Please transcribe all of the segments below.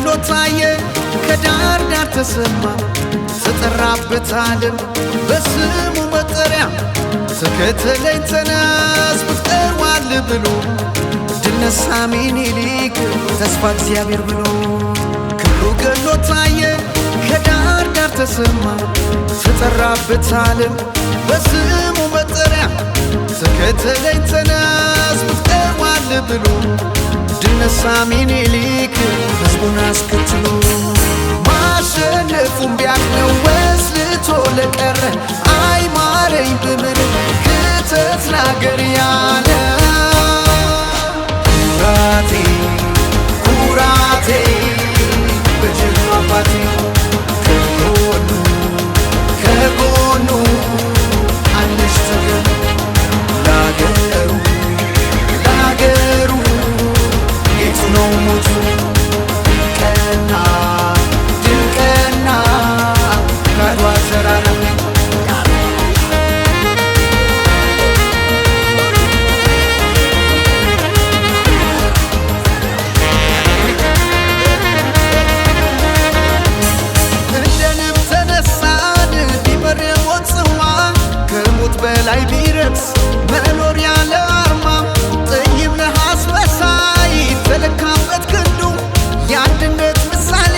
ገሎ ታየ ከዳር ዳር ተሰማ ተጠራበት ዓለም በስሙ መጠሪያ ተከተለኝ ተነስ ብትቀርዋል ብሎ ድል ነሣ ምኒልክ ተስፋ እግዚአብሔር ብሎ ክብሩ ገሎ ታየ ከዳር ዳር ተሰማ ተጠራበት ዓለም በስሙ መጠሪያ ተከተለኝ ተነስ ብትቀርዋል ብሎ ድል ነሣ ምኒልክ ሕዝቡን አስከትሎ ማሸነፉን ቢያቅነው ወስልቶ ለቀረ አይማረኝ ብምል ክተት ናገር ያለ ኩራቴ ኩራቴ በጀግናው አባቴ ከጎኑ አለች ተገን ለአገሩ የቱ ነው ሞቱ ቀና ድል ቀና ከአድዋ ተራራ በላይ ቢረክስ መኖር ያለ አርማ ጠይም ነሐስ መሳይ ተለካበት ክንዱ የአንድነት ምሳሌ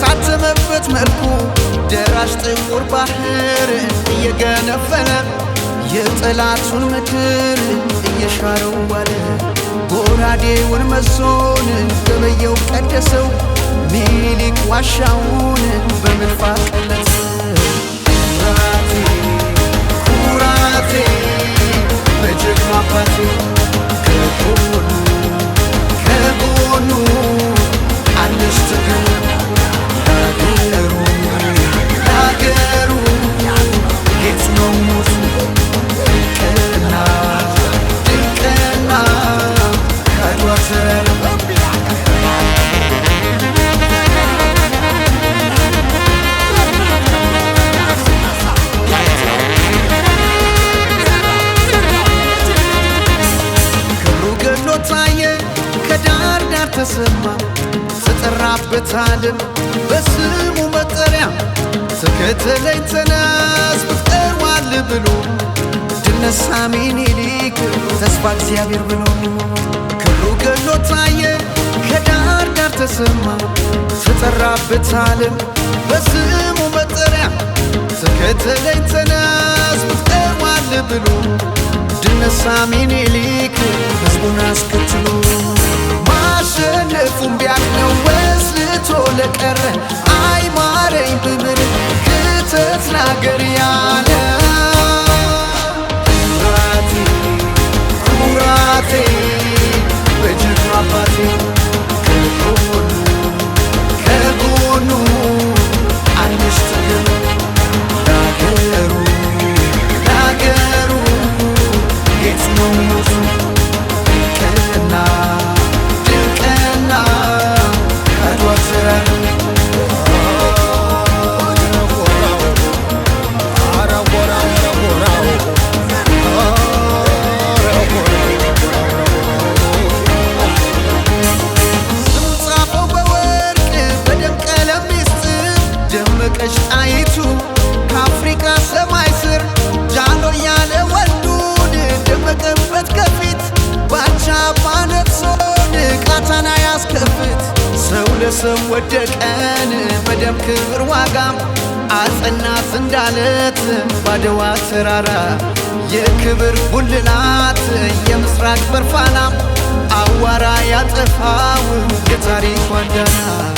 ታተመበት መልኩ ደራሽ ጥቁር ባህር እየገነፈለ የጠላቱን ምድር እየሻረው ዋለ ጎራዴውን መዞን ገበየው ቀደሰው ምኒልክ ዋሻውን በመድፋት ቀለሰው ኩራቴ በጀግናው አባቴ ከጎኑ አለች ተገን ለአገሩ የቱ ነው ሞቱ ቀና ድል ቀና ከአድዋ ተራራ ታየ ከዳር ዳር ተሰማ ተጠራበት ዓለም በስሙ መጠሪያ ተከተለኝ ተነስ ብትቀርዋል ብሎ ድል ነሣ ምኒልክ ተስፋ እግዚአብሔር ብሎ ክብሩ ገሎ ታየ ከዳር ዳር ተሰማ ተጠራበት ዓለም በስሙ መጠሪያ ተከተለኝ ተነስ ብትቀርዋል ብሎ ድል ነሣ ምኒልክ ሕዝቡን አስከትሎ ማሸነፉን ቢያቅነው ወስልቶ ለቀረ አይማረኝ ብምል ክተት ናገር ያለ ኩራቴ በጀግናው አባቴ ከጎኑ አለች ተገን ለአገሩ የቱ ነው ሞቱ ቀና ድል ቀና ከአድዋ ተራራ ስሙ ጻፈው በወርቅ በደም ቀለም ሚስጥር ደመቀች ጣይቱ ከአፍሪካ ሰማይ ስር ጃኖ ያለ ወንዱን ደመቀበት ከፊት ባቻ ባነፍሶን ቃታና ያስከፍት ሰው ለሰው ወደቀን በደም ክብር ዋጋም አጸናት እንዳለት ባድዋ ተራራ የክብር ጉልላት የምስራቅ በርፋናም አዋራ ያጠፋው የታሪክ ዋንዳና